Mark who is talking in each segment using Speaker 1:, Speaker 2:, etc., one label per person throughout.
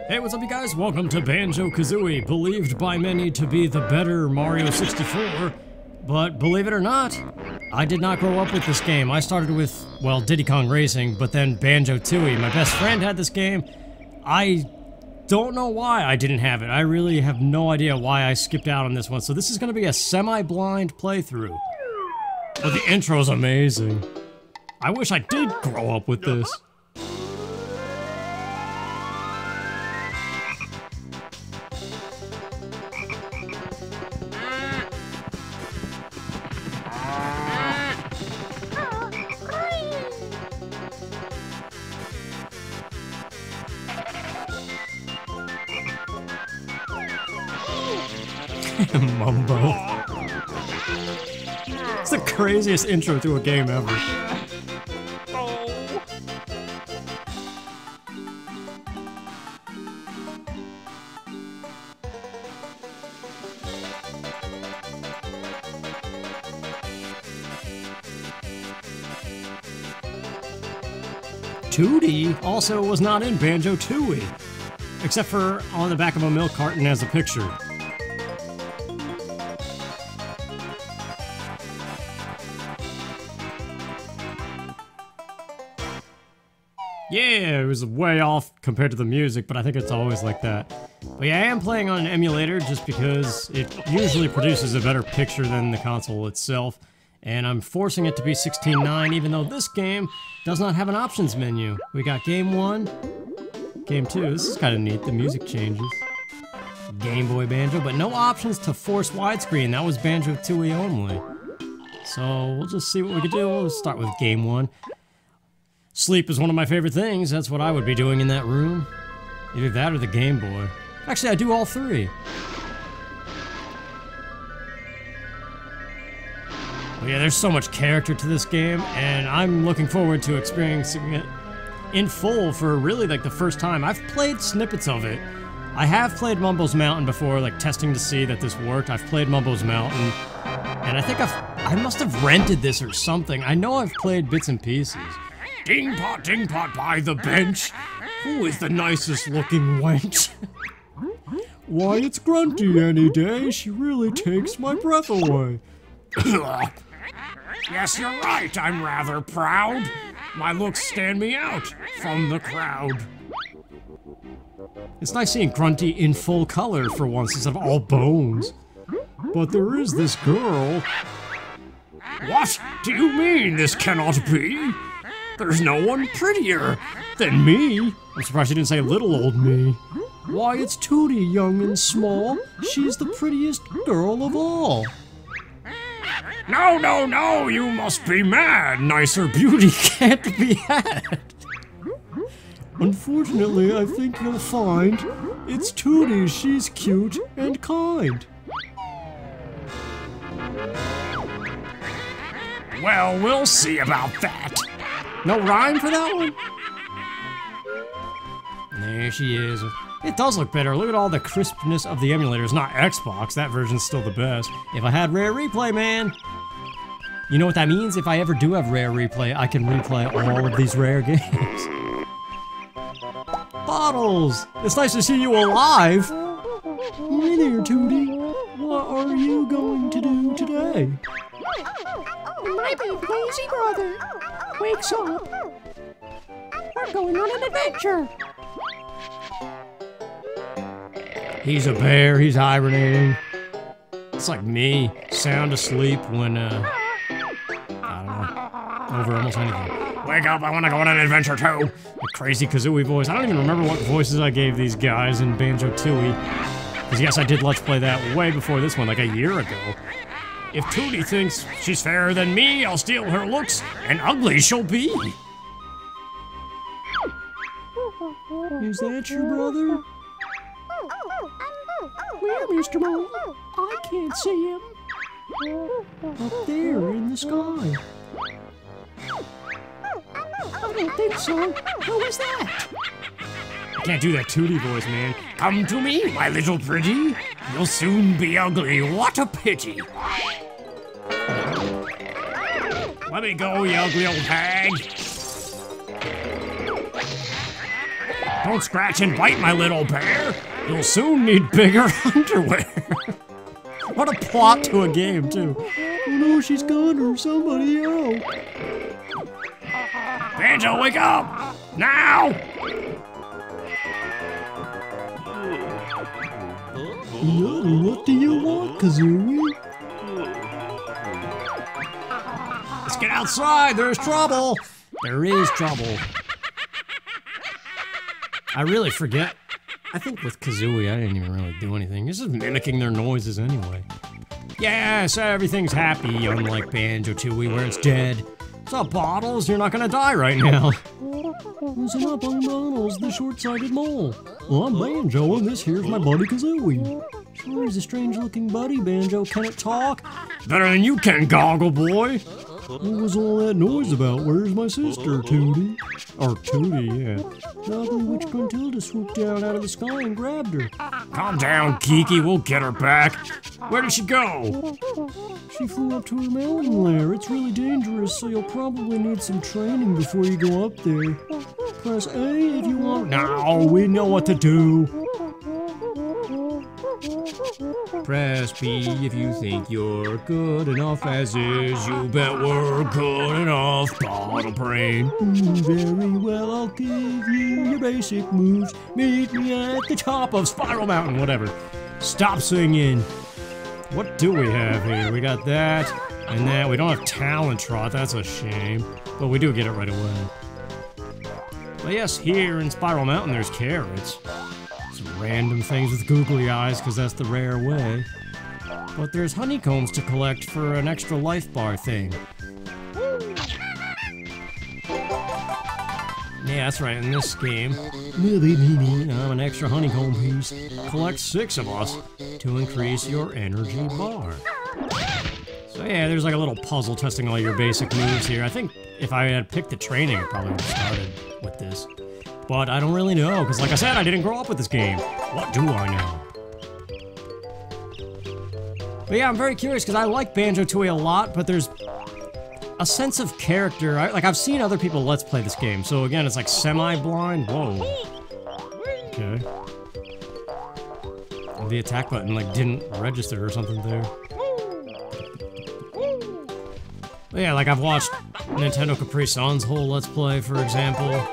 Speaker 1: Hey, what's up, you guys? Welcome to Banjo-Kazooie, believed by many to be the better Mario 64. But believe it or not, I did not grow up with this game. I started with, well, Diddy Kong Racing, but then Banjo-Tooie. My best friend had this game. I don't know why I didn't have it. I really have no idea why I skipped out on this one. So this is going to be a semi-blind playthrough. But the intro's amazing. I wish I did grow up with this. Mumbo. It's the craziest intro to a game ever. Tootie also was not in Banjo-Tooie, except for on the back of a milk carton as a picture. Yeah, it was way off compared to the music, but I think it's always like that. But yeah, I am playing on an emulator just because it usually produces a better picture than the console itself. And I'm forcing it to be 16:9, even though this game does not have an options menu. We got Game 1, Game 2, this is kind of neat, the music changes. Game Boy Banjo, but no options to force widescreen, that was Banjo-Tooie only. So we'll just see what we can do. We'll start with Game 1. Sleep is one of my favorite things, that's what I would be doing in that room. Either that or the Game Boy. Actually, I do all three. But yeah, there's so much character to this game, and I'm looking forward to experiencing it in full for really like the first time. I've played snippets of it. I have played Mumbo's Mountain before, like testing to see that this worked. I've played Mumbo's Mountain, and I think I must have rented this or something. I know I've played bits and pieces. Ding pot by the bench. Who is the nicest looking wench? Why, it's Grunty any day. She really takes my breath away. Yes, you're right. I'm rather proud. My looks stand me out from the crowd. It's nice seeing Grunty in full color for once instead of all bones. But there is this girl. What do you mean this cannot be? There's no one prettier than me. I'm surprised you didn't say little old me. Why, it's Tootie, young and small. She's the prettiest girl of all. No, you must be mad. Nicer beauty can't be had. Unfortunately, I think you'll find it's Tootie. She's cute and kind. Well, we'll see about that. No rhyme for that one? There she is. It does look better. Look at all the crispness of the emulator. It's not Xbox. That version's still the best. If I had Rare Replay, man. You know what that means? If I ever do have Rare Replay, I can replay all of these rare games. Bottles! It's nice to see you alive. Hey there, Tootie. What are you going to do today?
Speaker 2: My big lazy brother wakes up. We're going on an adventure.
Speaker 1: He's a bear, he's hibernating. It's like me, sound asleep when, I don't know, over almost anything. Wake up, I want to go on an adventure too. The crazy Kazooie voice. I don't even remember what voices I gave these guys in Banjo-Tooie. Because yes, I did Let's Play that way before this one, like a year ago. If Tootie thinks she's fairer than me, I'll steal her looks, and ugly she'll be. Is that your brother?
Speaker 2: Where, Mr. Mole? I can't see him.
Speaker 1: Up there in the sky.
Speaker 2: I don't think so. Who is that?
Speaker 1: I can't do that Tootie voice, man. Come to me, my little pretty. You'll soon be ugly. What a pity. Let me go, you ugly old hag. Don't scratch and bite, my little bear. You'll soon need bigger underwear. What a plot to a game, too. Oh no, she's gone, or somebody else. Banjo, wake up! Now! What do you want, Kazooie? Let's get outside, there's trouble! There is trouble. I really forget. I think with Kazooie, I didn't even really do anything. This is mimicking their noises anyway. Yes, everything's happy, unlike Banjo-Tooie where it's dead. What's up, Bottles? You're not gonna die right now. Listen up, I'm Bottles, the short-sighted mole. Well, I'm Banjo, and this here's my buddy Kazooie. Sure, he's a strange-looking buddy, Banjo. Can it talk? Better than you can, Goggle Boy. What was all that noise about? Where's my sister, Tootie? Or Tootie, yeah. The ugly witch Gruntilda swooped down out of the sky and grabbed her. Calm down, Kiki. We'll get her back. Where did she go? She flew up to her mountain lair. It's really dangerous, so you'll probably need some training before you go up there. Press A if you want. No, we know what to do. Press B if you think you're good enough as is. You bet we're good enough, Bottle Brain. Very well, I'll give you your basic moves. Meet me at the top of Spiral Mountain, whatever. Stop singing. What do we have here? We got that and that. We don't have Talent Trot, that's a shame. But we do get it right away. But yes, here in Spiral Mountain there's carrots. Random things with googly eyes, because that's the rare way. But there's honeycombs to collect for an extra life bar thing. Yeah, that's right, in this game, I'm an extra honeycomb piece. Collect 6 of us to increase your energy bar. So yeah, there's like a little puzzle testing all your basic moves here. I think if I had picked the training, I probably would have started with this. But I don't really know, because like I said, I didn't grow up with this game. What do I know? But yeah, I'm very curious, because I like Banjo-Tooie a lot, but there's a sense of character. I've seen other people Let's Play this game, so again, it's like semi-blind. Whoa. Okay. The attack button, like, didn't register or something there. But yeah, like, I've watched Nintendo Capri Sun's whole Let's Play, for example.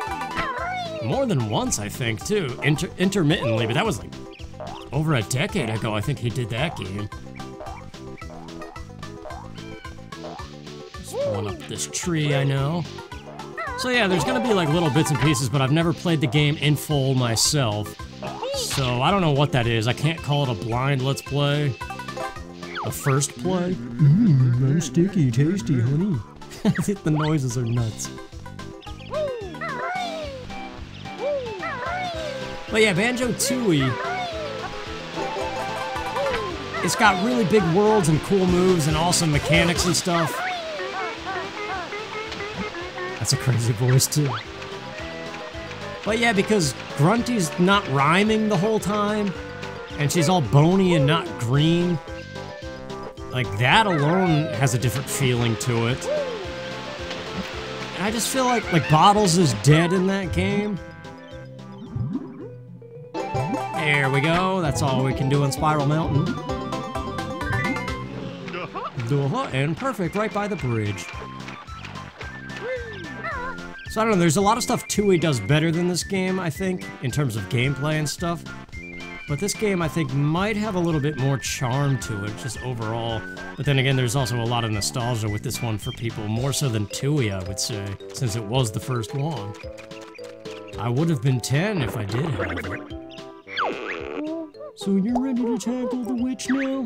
Speaker 1: More than once, I think, too. Intermittently, but that was like over a decade ago, I think he did that game. Just pulling up this tree, I know. So yeah, there's gonna be like little bits and pieces, but I've never played the game in full myself. So I don't know what that is. I can't call it a blind Let's Play. A first play. Nice, sticky, tasty, honey. The noises are nuts. But yeah, Banjo-Tooie, it's got really big worlds and cool moves and awesome mechanics and stuff. That's a crazy voice too. But yeah, because Grunty's not rhyming the whole time, and she's all bony and not green, like that alone has a different feeling to it. And I just feel like Bottles is dead in that game. There we go, that's all we can do in Spiral Mountain. And perfect, right by the bridge. So I don't know, there's a lot of stuff Tooie does better than this game, I think, in terms of gameplay and stuff. But this game, I think, might have a little bit more charm to it, just overall. But then again, there's also a lot of nostalgia with this one for people, more so than Tooie, I would say, since it was the first one. I would have been 10 if I did have it. So you're ready to tackle the witch now?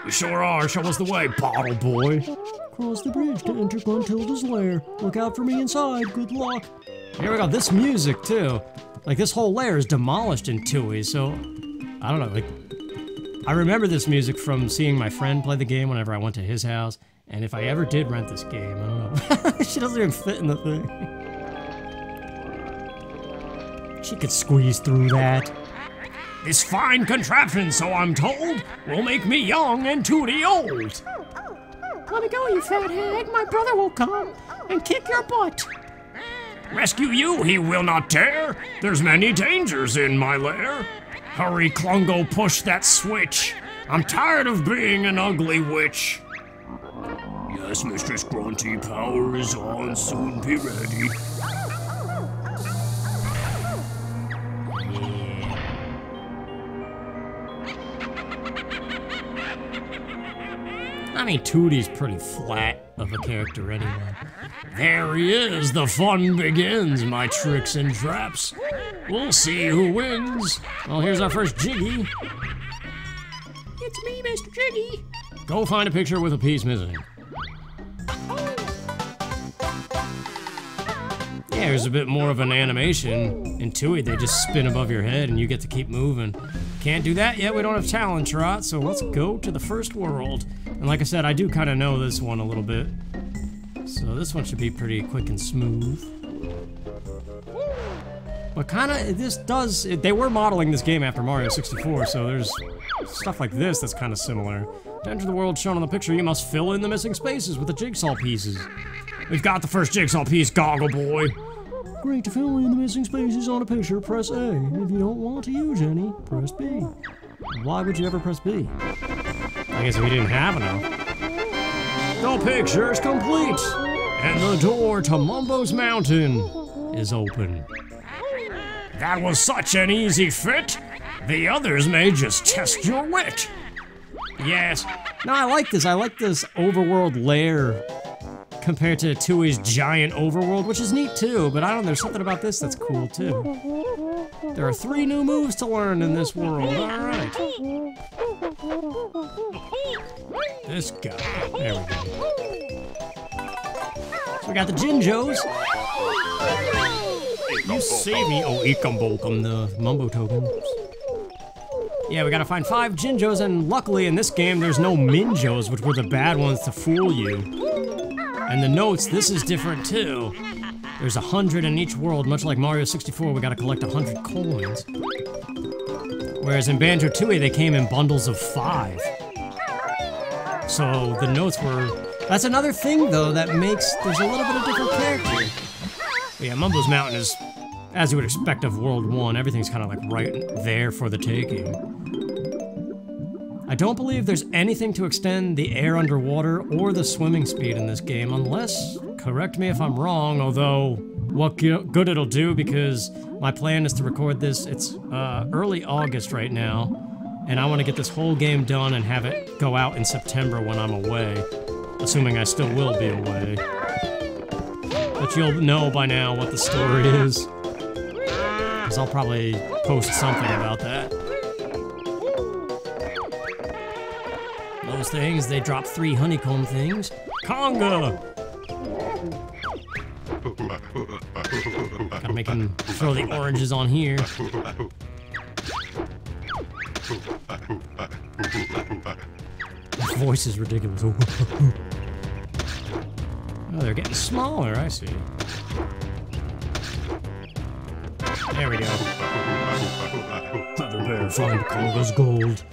Speaker 1: We sure are. Show us the way, Bottle Boy. Cross the bridge to enter Gruntilda's lair. Look out for me inside. Good luck. Here we go. This music, too. Like, this whole lair is demolished in Tooie, so... I don't know, like... I remember this music from seeing my friend play the game whenever I went to his house, and if I ever did rent this game, I don't know. She doesn't even fit in the thing. She could squeeze through that. This fine contraption, so I'm told, will make me young and Tootie old.
Speaker 2: Let me go, you fat hag. My brother will come and kick your butt.
Speaker 1: Rescue you he will not dare. There's many dangers in my lair. Hurry, Klungo, push that switch. I'm tired of being an ugly witch. Yes, Mistress Grunty, power is on, soon be ready. I mean, Tootie's pretty flat of a character anyway. There he is, the fun begins, my tricks and traps. We'll see who wins. Well, here's our first Jiggy.
Speaker 2: It's me, Mr. Jiggy.
Speaker 1: Go find a picture with a piece missing. Yeah, there's a bit more of an animation. In Tooie, they just spin above your head and you get to keep moving. Can't do that yet, we don't have talent trot, so let's go to the first world. And like I said, I do kind of know this one a little bit. So this one should be pretty quick and smooth. But kind of, this does, they were modeling this game after Mario 64, so there's stuff like this that's kind of similar. To enter the world shown on the picture, you must fill in the missing spaces with the jigsaw pieces. We've got the first jigsaw piece, Goggle Boy. Great, to fill in the missing spaces on a picture, press A. If you don't want to use any, press B. Why would you ever press B? I guess we didn't have enough. The picture's complete, and the door to Mumbo's Mountain is open. That was such an easy fit. The others may just test your wit. Yes. No, I like this. I like this overworld lair compared to Tooie's giant overworld, which is neat too, but I don't know, there's something about this that's cool too. There are 3 new moves to learn in this world. Alright. This guy. There we go. So we got the Jinjos. You save me. Oh, Ikambokum, the Mumbo token. Yeah, we gotta find 5 Jinjos, and luckily in this game there's no Minjos, which were the bad ones to fool you. And the notes, this is different too. There's 100 in each world, much like Mario 64, we gotta collect 100 coins. Whereas in Banjo-Tooie, they came in bundles of 5. So the notes were... That's another thing though that makes, there's a little bit of different character. But yeah, Mumbo's Mountain is, as you would expect of World 1, everything's kind of like right there for the taking. I don't believe there's anything to extend the air underwater or the swimming speed in this game, unless, correct me if I'm wrong, although what good it'll do, because my plan is to record this, it's early August right now, and I want to get this whole game done and have it go out in September when I'm away, assuming I still will be away. But you'll know by now what the story is, because I'll probably post something about that. Those things, they drop 3 honeycomb things. Conga! Gotta make him throw the oranges on here. His voice is ridiculous. Oh, they're getting smaller, I see. There we go. Feather Bear, find Conga's gold.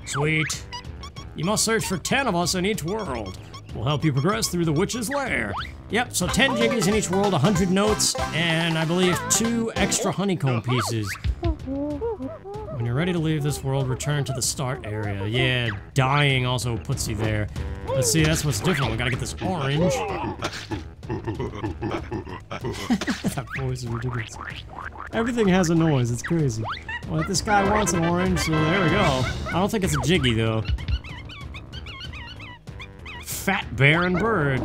Speaker 1: Sweet. You must search for 10 of us in each world. We'll help you progress through the witch's lair. Yep, so 10 jiggies in each world, 100 notes, and I believe 2 extra honeycomb pieces. When you're ready to leave this world, return to the start area. Yeah, dying also puts you there. Let's see, that's what's different. We gotta get this orange. That voice is ridiculous. Everything has a noise, it's crazy. Well, this guy wants an orange, so there we go. I don't think it's a jiggy, though. Fat Bear and Bird.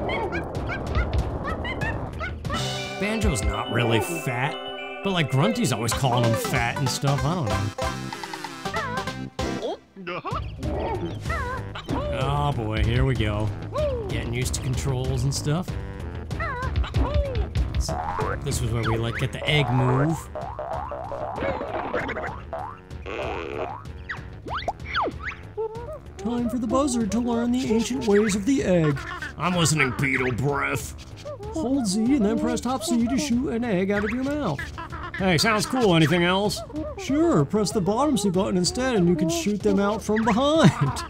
Speaker 1: Banjo's not really fat, but like Grunty's always calling him fat and stuff, I don't know. Oh boy, here we go. Getting used to controls and stuff. So, this was where we like get the egg move. Time for the buzzard to learn the ancient ways of the egg. I'm listening, Beetle Breath. Hold Z and then press top C to shoot an egg out of your mouth. Hey, sounds cool. Anything else? Sure, press the bottom C button instead and you can shoot them out from behind.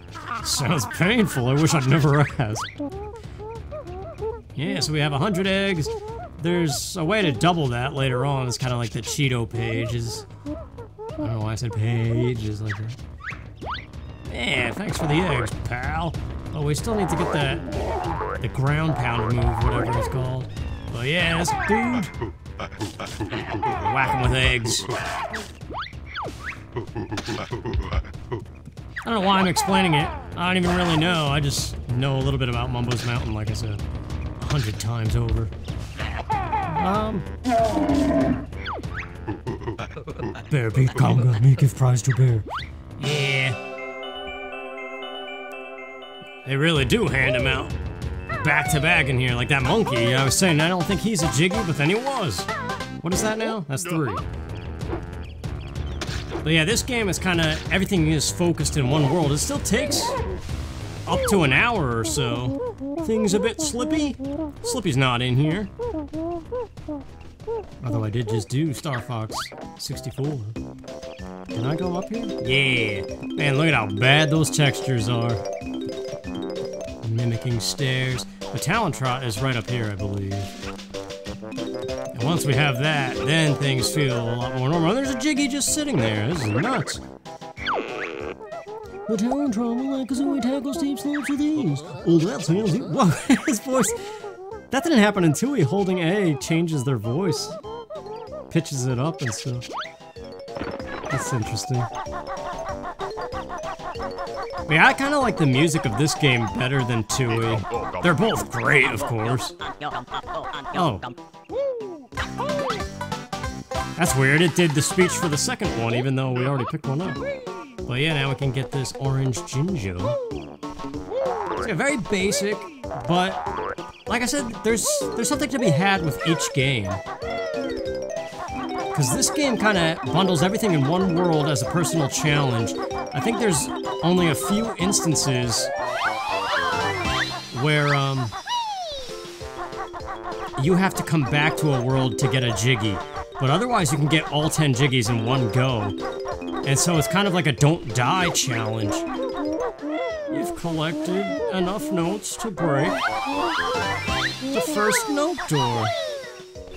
Speaker 1: Sounds painful. I wish I'd never asked. Yeah, so we have 100 eggs. there's a way to double that later on. It's kind of like the Cheeto pages. I don't know why I said pages like that. Yeah, thanks for the eggs, pal. Oh, we still need to get the ground pound move, whatever it's called. But yeah, this dude. Whack him with eggs. I don't know why I'm explaining it. I don't even really know. I just know a little bit about Mumbo's Mountain, like I said, 100 times over. Bear beat Conga, me give prize to bear. Yeah. They really do hand him out back to back in here, like that monkey. I was saying I don't think he's a Jiggy, but then he was. What is that now? That's 3. But yeah, this game is kind of, everything is focused in one world. It still takes up to an hour or so. Things a bit Slippy. Slippy's not in here. Although I did just do Star Fox 64. Can I go up here? Yeah. Man, look at how bad those textures are. Mimicking stairs. The Talon Trot is right up here, I believe. And once we have that, then things feel a lot more normal. There's a Jiggy just sitting there. This is nuts. The Talon Trot will let Kazooie tackle steep slopes with ease. Oh, that sounds... Whoa, his voice... That didn't happen until he holding A changes their voice. Pitches it up and stuff. That's interesting. Yeah, I kind of like the music of this game better than Tooie. They're both great, of course. Oh. That's weird, it did the speech for the second one, even though we already picked one up. But yeah, now we can get this orange Jinjo. It's very basic, but like I said, there's something to be had with each game. Because this game kind of bundles everything in one world as a personal challenge. I think there's only a few instances where you have to come back to a world to get a Jiggy. But otherwise you can get all 10 Jiggies in one go. And so it's kind of like a don't die challenge. You've collected enough notes to break the first note door.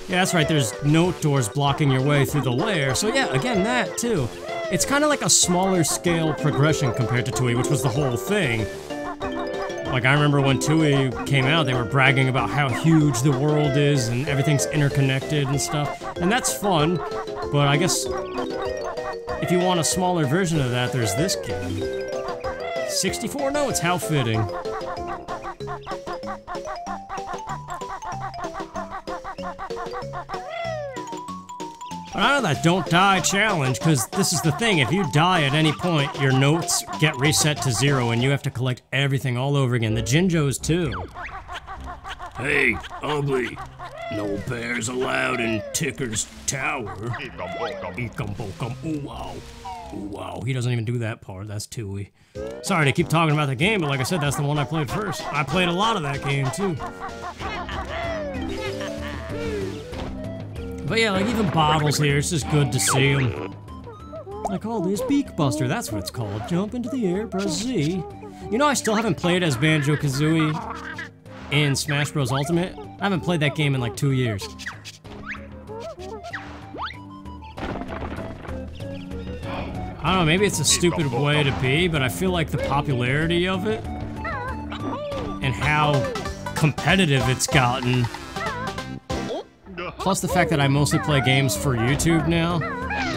Speaker 1: Yeah, that's right, there's note doors blocking your way through the lair. So yeah, again, that too. It's kind of like a smaller scale progression compared to Tooie, which was the whole thing. Like, I remember when Tooie came out, they were bragging about how huge the world is and everything's interconnected and stuff. And that's fun, but I guess if you want a smaller version of that, there's this game. 64 notes, how fitting. But I know that don't die challenge, because this is the thing, if you die at any point, your notes get reset to 0 and you have to collect everything all over again. The Jinjos too. Hey, ugly. No bears allowed in Ticker's Tower. Ooh wow. Ooh wow. He doesn't even do that part, that's Tooie. Sorry to keep talking about the game, but like I said, that's the one I played first. I played a lot of that game too. But yeah, like even Bottles here, it's just good to see him. I call this Beak Buster, that's what it's called. Jump into the air, press Z. You know, I still haven't played as Banjo-Kazooie in Smash Bros. Ultimate. I haven't played that game in like 2 years. I don't know, maybe it's a stupid way to be, but I feel like the popularity of it and how competitive it's gotten, plus the fact that I mostly play games for YouTube now,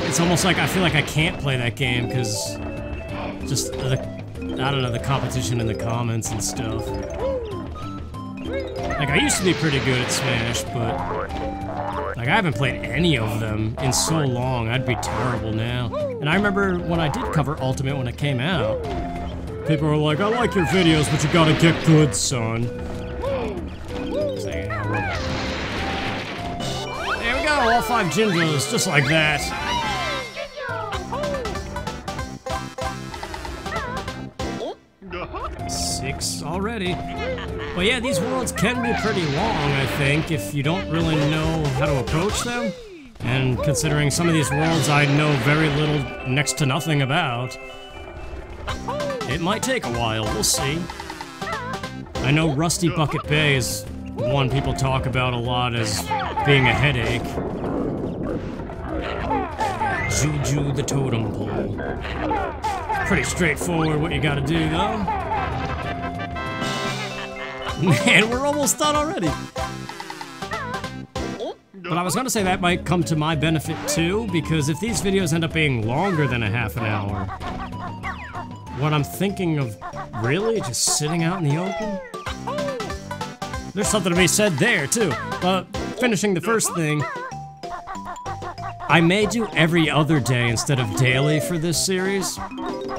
Speaker 1: it's almost like I feel like I can't play that game because just the, I don't know, the competition in the comments and stuff. Like, I used to be pretty good at Smash, but like I haven't played any of them in so long, I'd be terrible now. And I remember when I did cover Ultimate when it came out, people were like, I like your videos, but you gotta get good, son. All 5 Jinjos, just like that. 6 already. But yeah, these worlds can be pretty long, I think, if you don't really know how to approach them. And considering some of these worlds I know very little, next to nothing about, it might take a while, we'll see. I know Rusty Bucket Bay is one people talk about a lot as being a headache. Juju the totem pole. Pretty straightforward what you gotta do, though. Man, we're almost done already. But I was gonna say that might come to my benefit too, because if these videos end up being longer than a half an hour, what I'm thinking of really just sitting out in the open? There's something to be said there too. But finishing the first thing, I may do every other day instead of daily for this series,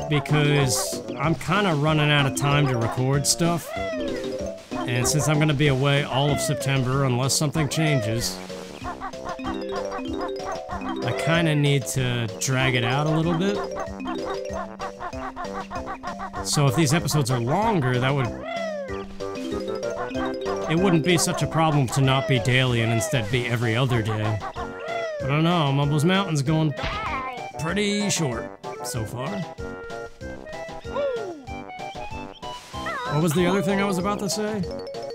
Speaker 1: because I'm kind of running out of time to record stuff. And since I'm gonna be away all of September, unless something changes, I kind of need to drag it out a little bit. So if these episodes are longer, it wouldn't be such a problem to not be daily and instead be every other day. But I don't know, Mumbo's Mountain's going pretty short so far. What was the other thing I was about to say?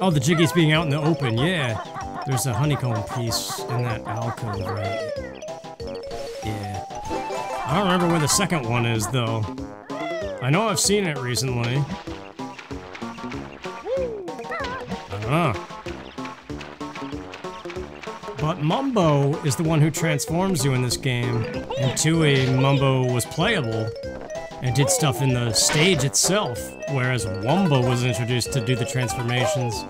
Speaker 1: Oh, the Jiggies being out in the open, yeah. There's a honeycomb piece in that alcove, right? Yeah. I don't remember where the second one is, though. I know I've seen it recently. I don't know. But Mumbo is the one who transforms you in this game. In Tooie, Mumbo was playable and did stuff in the stage itself, whereas Wumbo was introduced to do the transformations.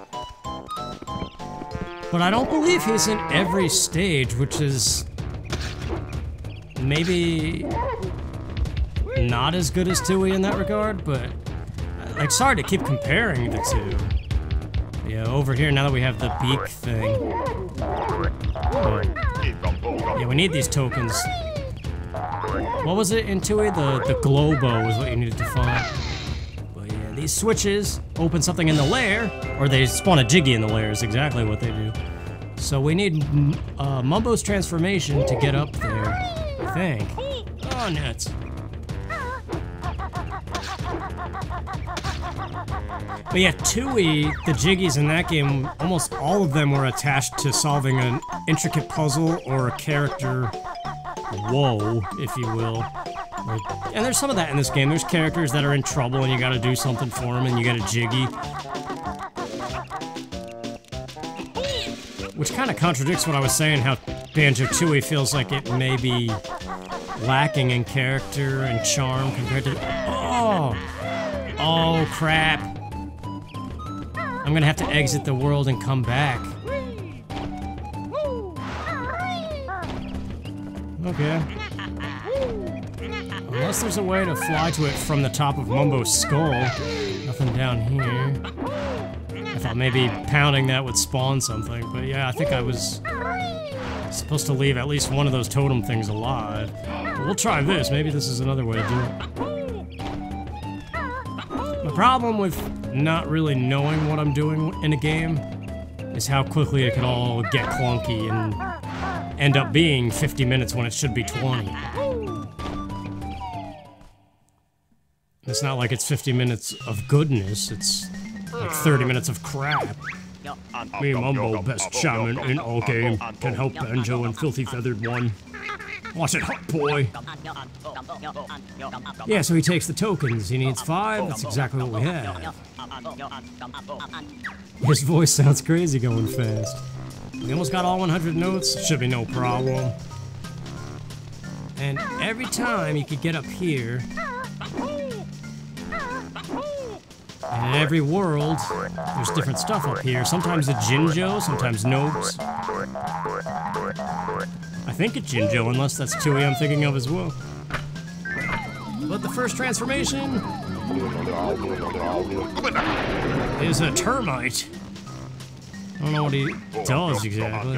Speaker 1: But I don't believe he's in every stage, which is maybe not as good as Tooie in that regard, but like, sorry to keep comparing the two. Yeah, over here, now that we have the beak thing. Yeah, we need these tokens. What was it in Tooie? The Globo was what you needed to find. But yeah, these switches open something in the lair, or they spawn a Jiggy in the lair is exactly what they do. So we need Mumbo's transformation to get up there, I think. Oh, nuts. But yeah, Tooie, the Jiggies in that game, almost all of them were attached to solving an intricate puzzle or a character woe, if you will. And there's some of that in this game. There's characters that are in trouble and you gotta do something for them and you get a Jiggy. Which kind of contradicts what I was saying, how Banjo-Tooie feels like it may be lacking in character and charm compared to... Oh! Oh, crap. I'm gonna have to exit the world and come back. Okay. Unless there's a way to fly to it from the top of Mumbo's skull. Nothing down here. I thought maybe pounding that would spawn something, but yeah, I think I was supposed to leave at least one of those totem things alive. But we'll try this. Maybe this is another way to do it. The problem with not really knowing what I'm doing in a game is how quickly it can all get clunky and end up being 50 minutes when it should be 20. It's not like it's 50 minutes of goodness, it's like 30 minutes of crap. Me, Mumbo, best shaman in all game, can help Banjo and Filthy Feathered One. Watch it, hot boy! Yeah, so he takes the tokens. He needs 5. That's exactly what we have. His voice sounds crazy going fast. We almost got all 100 notes. Should be no problem. And every time you could get up here, and in every world, there's different stuff up here. Sometimes a Jinjo, sometimes notes. I think a Jinjo, unless that's Tooie I'm thinking of as well. But the first transformation is a termite. I don't know what he does exactly.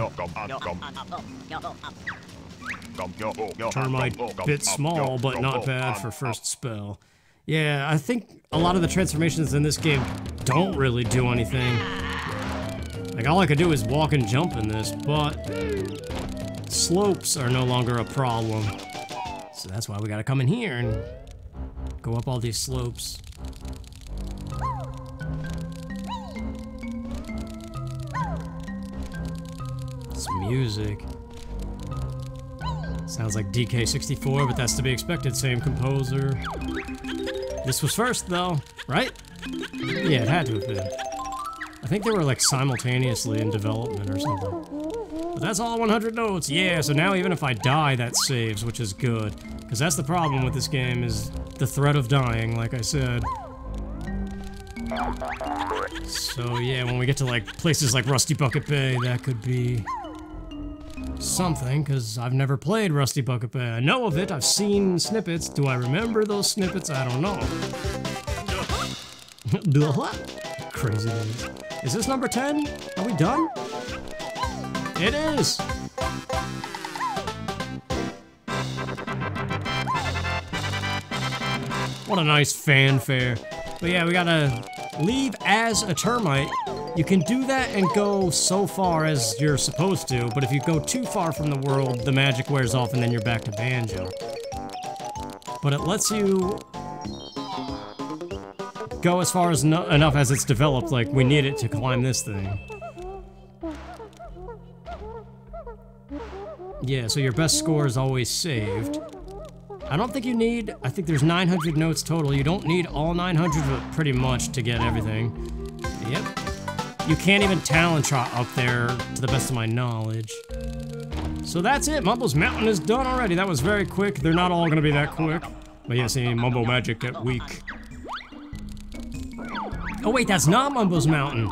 Speaker 1: Termite, bit small, but not bad for first spell. Yeah, I think a lot of the transformations in this game don't really do anything. Like, all I could do is walk and jump in this, but slopes are no longer a problem. So that's why we gotta come in here and go up all these slopes. It's music. Sounds like DK64, but that's to be expected. Same composer. This was first, though, right? Yeah, it had to have been. I think they were like simultaneously in development or something. But that's all 100 notes. Yeah, so now even if I die, that saves, which is good. Because that's the problem with this game, is the threat of dying, like I said. So yeah, when we get to like places like Rusty Bucket Bay, that could be something, because I've never played Rusty Bucket Bay. I know of it, I've seen snippets. Do I remember those snippets? I don't know. Crazy days. Is this number 10? Are we done? It is! What a nice fanfare. But yeah, we gotta leave as a termite. You can do that and go so far as you're supposed to, but if you go too far from the world, the magic wears off and then you're back to Banjo. But it lets you go as far as enough as it's developed, like we need it to climb this thing. Yeah, so your best score is always saved. I don't think you need, I think there's 900 notes total. You don't need all 900, but pretty much to get everything. Yep. You can't even talent trot up there, to the best of my knowledge. So that's it. Mumbo's Mountain is done already. That was very quick. They're not all gonna be that quick. But yeah, see, Mumbo magic get weak. Oh wait, that's not Mumbo's Mountain.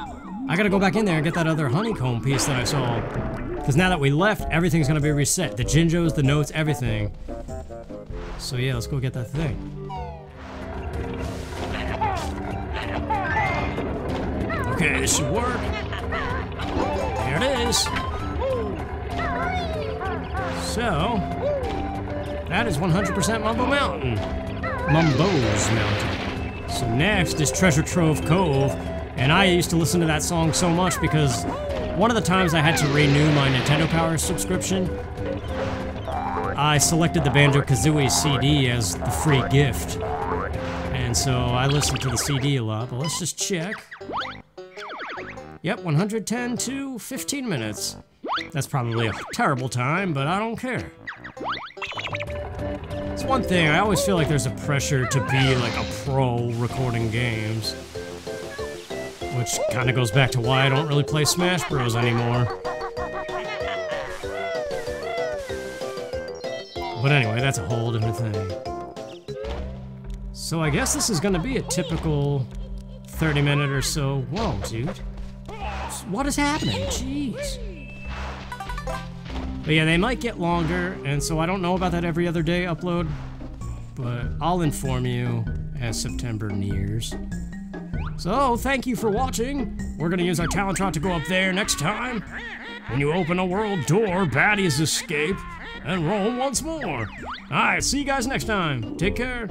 Speaker 1: I gotta go back in there and get that other honeycomb piece that I saw. Because now that we left, everything's gonna be reset. The Jinjos, the notes, everything. So yeah, let's go get that thing. Okay, this should work. There it is. So, that is 100% Mumbo Mountain. Mumbo's Mountain. So next is Treasure Trove Cove. And I used to listen to that song so much because one of the times I had to renew my Nintendo Power subscription, I selected the Banjo-Kazooie CD as the free gift. And so I listened to the CD a lot, but let's just check. Yep, 110 to 15 minutes. That's probably a terrible time, but I don't care. It's one thing, I always feel like there's a pressure to be like a pro recording games. Which kind of goes back to why I don't really play Smash Bros. Anymore. But anyway, that's a whole different thing. So I guess this is gonna be a typical 30-minute or so. Whoa, dude. What is happening? Jeez. But yeah, they might get longer, and so I don't know about that every other day upload, but I'll inform you as September nears. So, thank you for watching. We're gonna use our talent trot to go up there next time. When you open a world door, baddies escape and roam once more. Alright, see you guys next time. Take care.